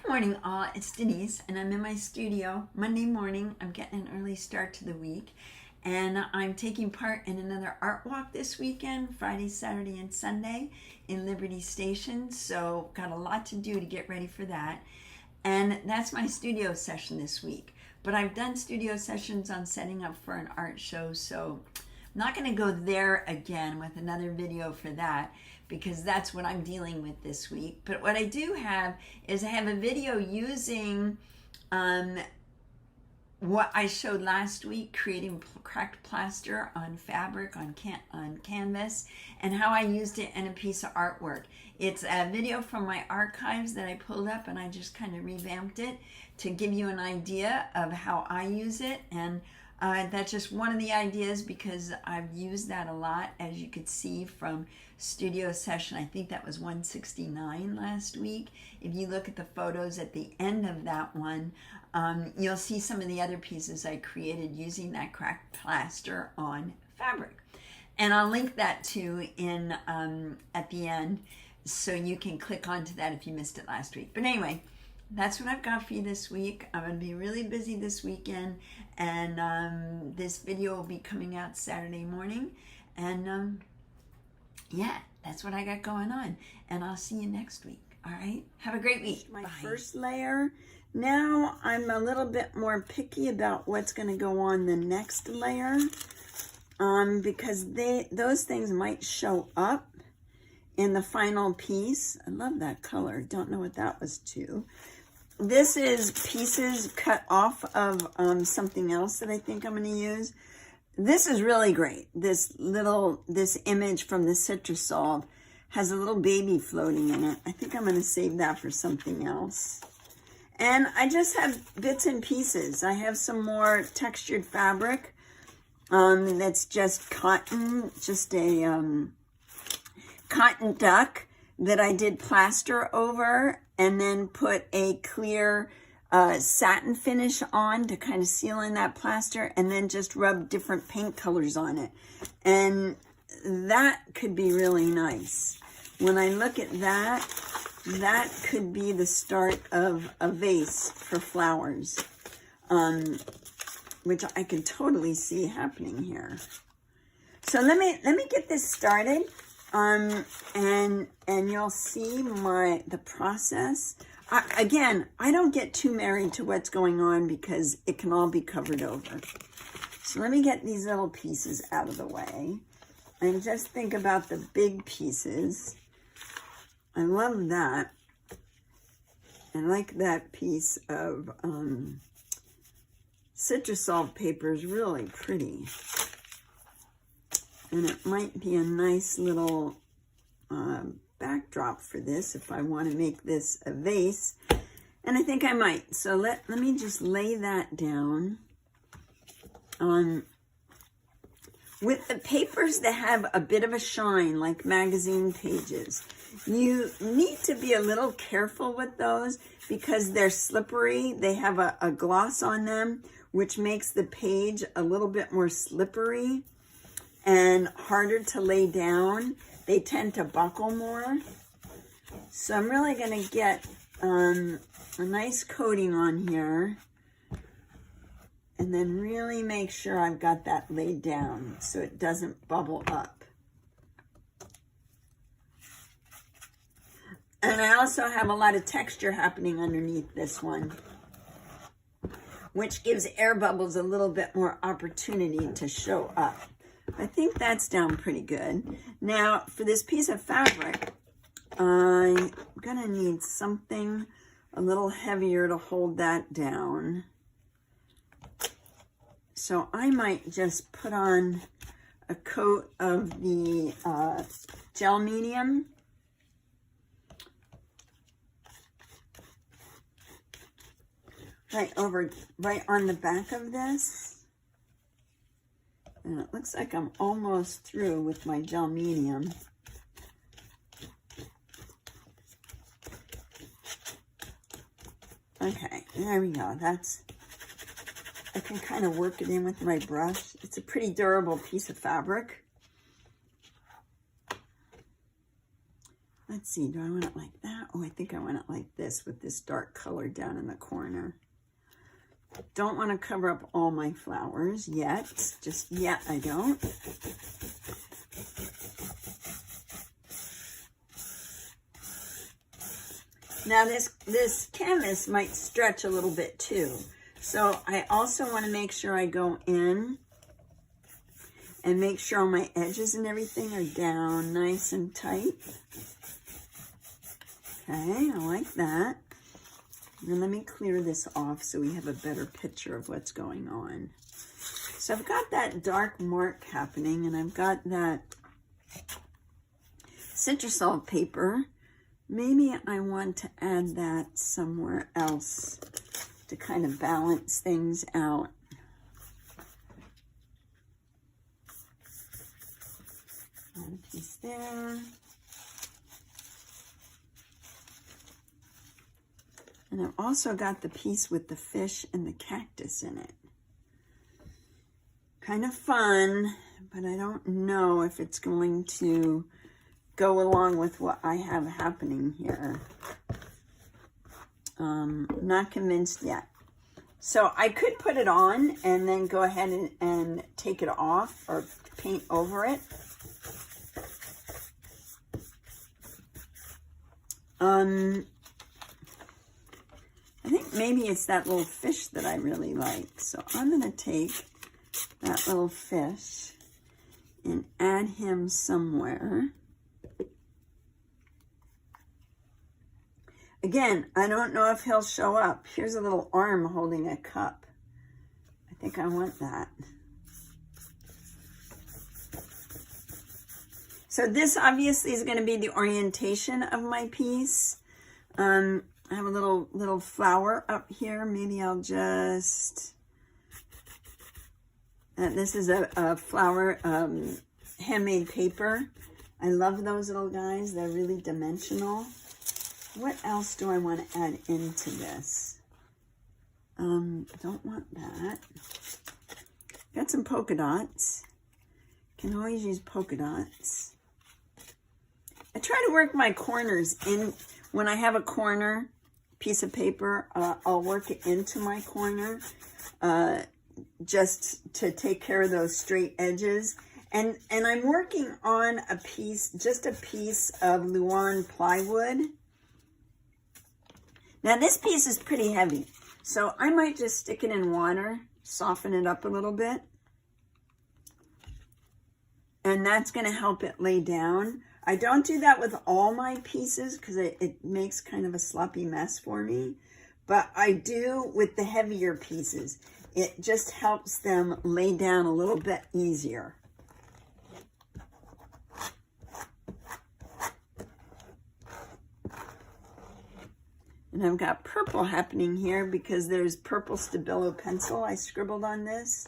Good morning, all. It's Denise, and I'm in my studio Monday morning. I'm getting an early start to the week, and I'm taking part in another art walk this weekend, Friday, Saturday, and Sunday in Liberty Station. So, got a lot to do to get ready for that. And that's my studio session this week. But I've done studio sessions on setting up for an art show, so I'm not going to go there again with another video for that, because that's what I'm dealing with this week. But what I do have is I have a video using what I showed last week, creating cracked plaster on fabric, on canvas, and how I used it in a piece of artwork. It's a video from my archives that I pulled up, and I just kind of revamped it to give you an idea of how I use it. And that's just one of the ideas, because I've used that a lot, as you could see from studio session. I think that was 169 last week. If you look at the photos at the end of that one, you'll see some of the other pieces I created using that cracked plaster on fabric. And I'll link that too in at the end, so you can click onto that if you missed it last week. But anyway, that's what I've got for you this week. I'm going to be really busy this weekend, and this video will be coming out Saturday morning. And yeah, that's what I got going on. And I'll see you next week. All right? Have a great week. My first layer. Now I'm a little bit more picky about what's going to go on the next layer, because those things might show up in the final piece. I love that color. Don't know what that was too. This is pieces cut off of something else that I think I'm going to use. This is really great. This image from the Citrusol has a little baby floating in it. I think I'm going to save that for something else. And I just have bits and pieces. I have some more textured fabric that's just cotton, just a cotton duck that I did plaster over, and then put a clear satin finish on to kind of seal in that plaster, and then just rub different paint colors on it. And that could be really nice. When I look at that, that could be the start of a vase for flowers, which I can totally see happening here. So let me get this started, and you'll see the process. Again, I don't get too married to what's going on, because it can all be covered over. So let me get these little pieces out of the way and just think about the big pieces. I love that. I like that piece of Citrusol paper, is really pretty. And it might be a nice little backdrop for this if I want to make this a vase. And I think I might. So let me just lay that down. With the papers that have a bit of a shine, like magazine pages, you need to be a little careful with those, because they're slippery. They have a gloss on them, which makes the page a little bit more slippery and harder to lay down. They tend to buckle more. So I'm really going to get a nice coating on here, and then really make sure I've got that laid down so it doesn't bubble up. And I also have a lot of texture happening underneath this one, which gives air bubbles a little bit more opportunity to show up. I think that's down pretty good. Now, for this piece of fabric, I'm gonna need something a little heavier to hold that down. So I might just put on a coat of the gel medium. Right on the back of this. And it looks like I'm almost through with my gel medium. Okay, there we go. I can kind of work it in with my brush. It's a pretty durable piece of fabric. Let's let's see, do I want it like that? Oh, I think I want it like this with this dark color down in the corner. Don't want to cover up all my flowers yet. Just yet, I don't. Now this canvas might stretch a little bit too. So I also want to make sure I go in and make sure all my edges and everything are down nice and tight. Okay, I like that. And let me clear this off so we have a better picture of what's going on. So I've got that dark mark happening, and I've got that citrusol paper. Maybe I want to add that somewhere else to kind of balance things out. One piece there. And I've also got the piece with the fish and the cactus in it. Kind of fun, but I don't know if it's going to go along with what I have happening here. Not convinced yet. So I could put it on and then go ahead and take it off or paint over it. I think maybe it's that little fish that I really like. So I'm going to take that little fish and add him somewhere. Again, I don't know if he'll show up. Here's a little arm holding a cup. I think I want that. So this obviously is going to be the orientation of my piece. I have a little flower up here. Maybe I'll just... this is a flower handmade paper. I love those little guys. They're really dimensional. What else do I want to add into this? Don't want that. Got some polka dots. Can always use polka dots. I try to work my corners in. When I have a corner piece of paper, I'll work it into my corner just to take care of those straight edges. And I'm working on a piece, just a piece of Luan plywood. Now this piece is pretty heavy, so I might just stick it in water, soften it up a little bit. And that's going to help it lay down. I don't do that with all my pieces because it makes kind of a sloppy mess for me. But I do with the heavier pieces. It just helps them lay down a little bit easier. And I've got purple happening here because there's purple Stabilo pencil. I scribbled on this.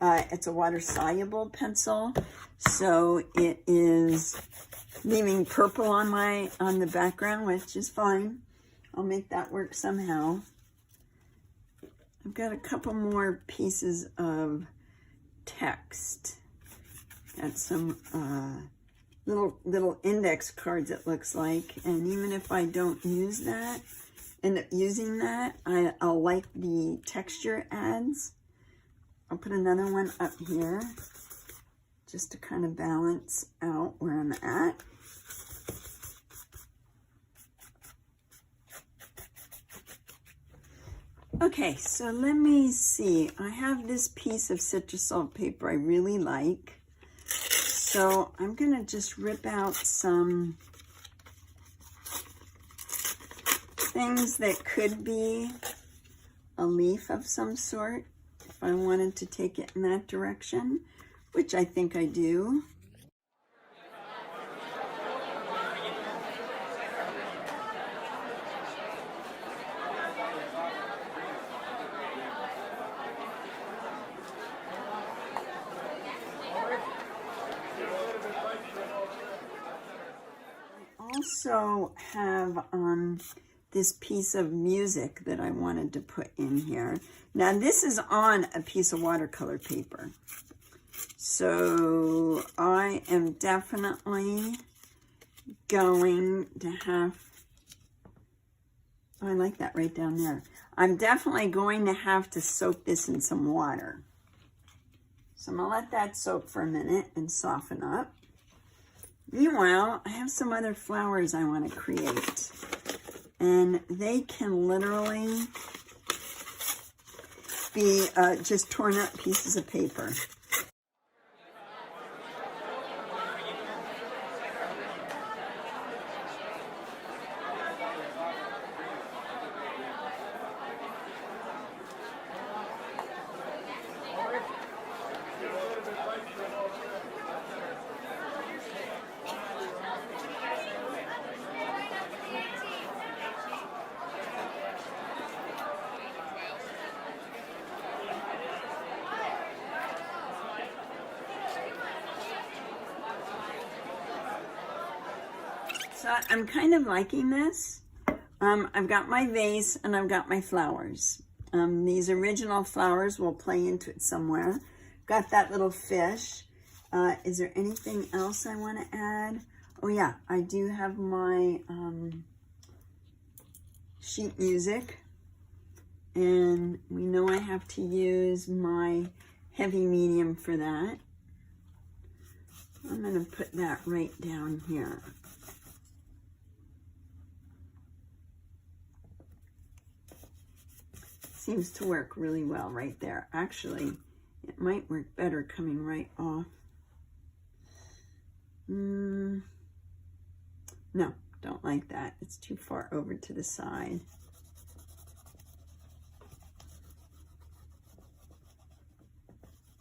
It's a water-soluble pencil, so it is leaving purple on the background, which is fine. I'll make that work somehow. I've got a couple more pieces of text. Got some little index cards, it looks like, and even if I don't use that, end up using that, I'll like the texture it adds. I'll put another one up here just to kind of balance out where I'm at. Okay, so let me see. I have this piece of citrusol paper I really like. So I'm going to just rip out some things that could be a leaf of some sort if I wanted to take it in that direction, which I think I do. I also have this piece of music that I wanted to put in here. Now this is on a piece of watercolor paper. So I am definitely going to have, oh, I like that right down there. I'm definitely going to have to soak this in some water. So I'm gonna let that soak for a minute and soften up. Meanwhile, I have some other flowers I want to create. And they can literally be just torn up pieces of paper. So I'm kind of liking this. I've got my vase and I've got my flowers. These original flowers will play into it somewhere. Got that little fish. Is there anything else I want to add? Oh yeah, I do have my sheet music. And we know I have to use my heavy medium for that. I'm going to put that right down here. Seems to work really well right there. Actually, it might work better coming right off. No, don't like that. It's too far over to the side.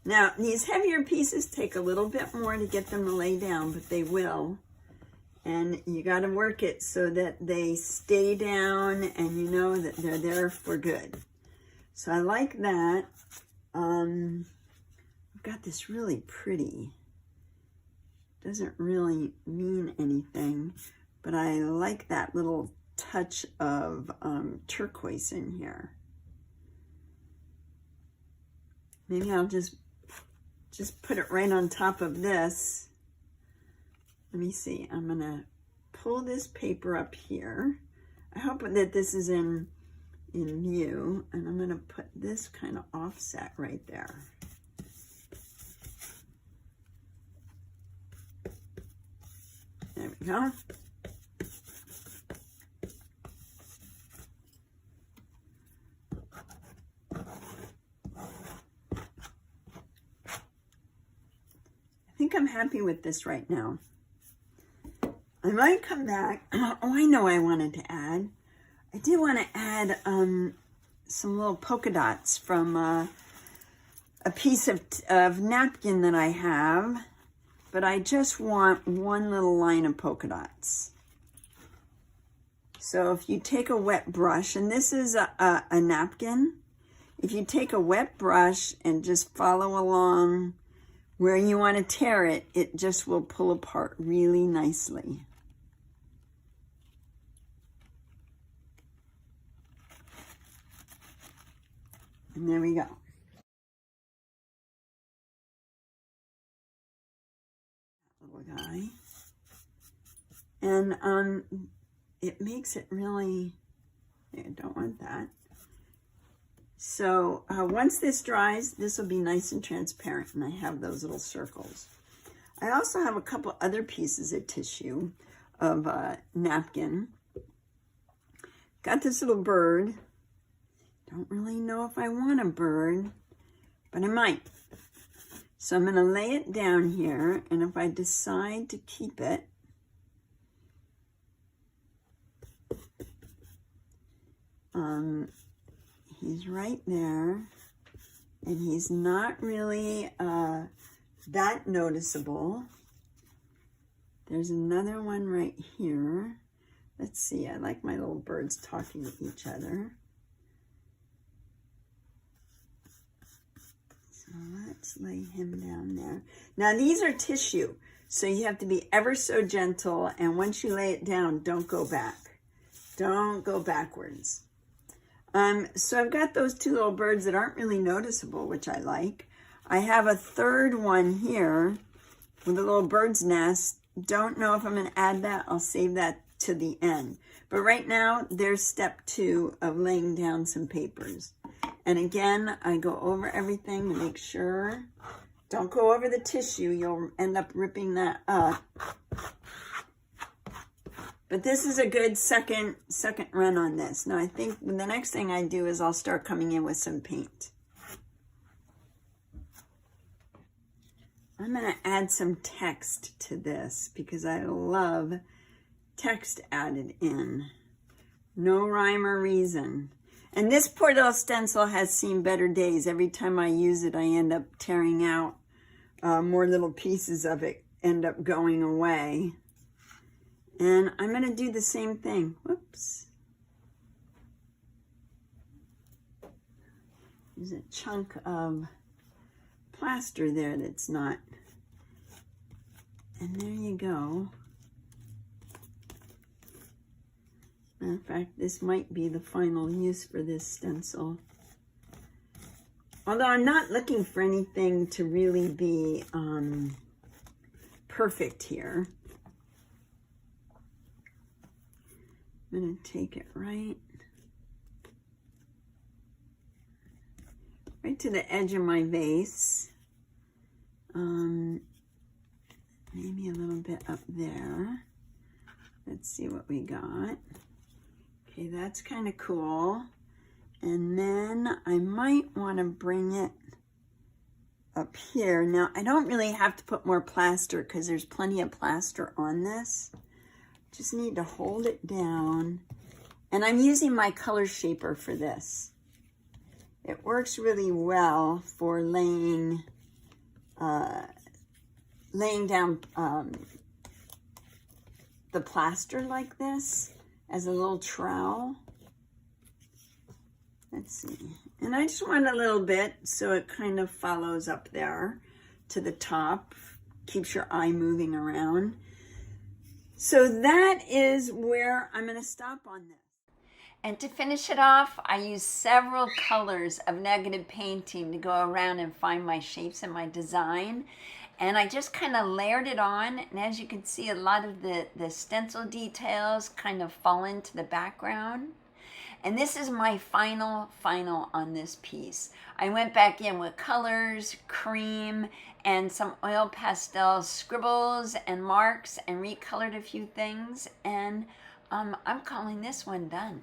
Now, these heavier pieces take a little bit more to get them to lay down, but they will. And you got to work it so that they stay down and you know that they're there for good. So I like that. I've got this really pretty, doesn't really mean anything, but I like that little touch of turquoise in here. Maybe I'll just put it right on top of this. Let me see, I'm gonna pull this paper up here. I hope that this is in view, and I'm gonna put this kind of offset right there. There we go. I think I'm happy with this right now. I might come back. Oh, I know I wanted to add. I did want to add some little polka dots from a piece of napkin that I have, but I just want one little line of polka dots. So if you take a wet brush, and this is a napkin, if you take a wet brush and just follow along where you want to tear it, it just will pull apart really nicely. And there we go. Little guy. And it makes it really, I don't want that. So once this dries, this will be nice and transparent, and I have those little circles. I also have a couple other pieces of tissue of napkin. Got this little bird. Don't really know if I want a bird, but I might. So I'm going to lay it down here, and if I decide to keep it, he's right there, and he's not really that noticeable. There's another one right here. Let's see, I like my little birds talking to each other. So let's lay him down there. Now these are tissue, so you have to be ever so gentle, and once you lay it down, don't go back. Don't go backwards. So I've got those two little birds that aren't really noticeable, which I like. I have a third one here with a little bird's nest don't know if I'm going to add that. I'll save that to the end. But right now, there's step 2 of laying down some papers. And again, I go over everything to make sure. Don't go over the tissue. You'll end up ripping that up. But this is a good second run on this. Now I think the next thing I do is I'll start coming in with some paint. I'm going to add some text to this because I love text added in. No rhyme or reason. And this poor little stencil has seen better days. Every time I use it, I end up tearing out more little pieces of it, end up going away. And I'm going to do the same thing. Whoops. There's a chunk of plaster there that's not. And there you go. Matter of fact, this might be the final use for this stencil. Although I'm not looking for anything to really be perfect here. I'm going to take it right to the edge of my vase. Maybe a little bit up there. Let's see what we got. Okay, that's kind of cool. And then I might want to bring it up here. Now, I don't really have to put more plaster because there's plenty of plaster on this. Just need to hold it down. And I'm using my color shaper for this. It works really well for laying down the plaster like this as a little trowel. Let's see. And I just want a little bit so it kind of follows up there to the top, keeps your eye moving around. So that is where I'm going to stop on this. And to finish it off, I use several colors of negative painting to go around and find my shapes and my design. And I just kind of layered it on. And as you can see, a lot of the stencil details kind of fall into the background. And this is my final on this piece. I went back in with colors, cream, and some oil pastel scribbles and marks and recolored a few things. And I'm calling this one done.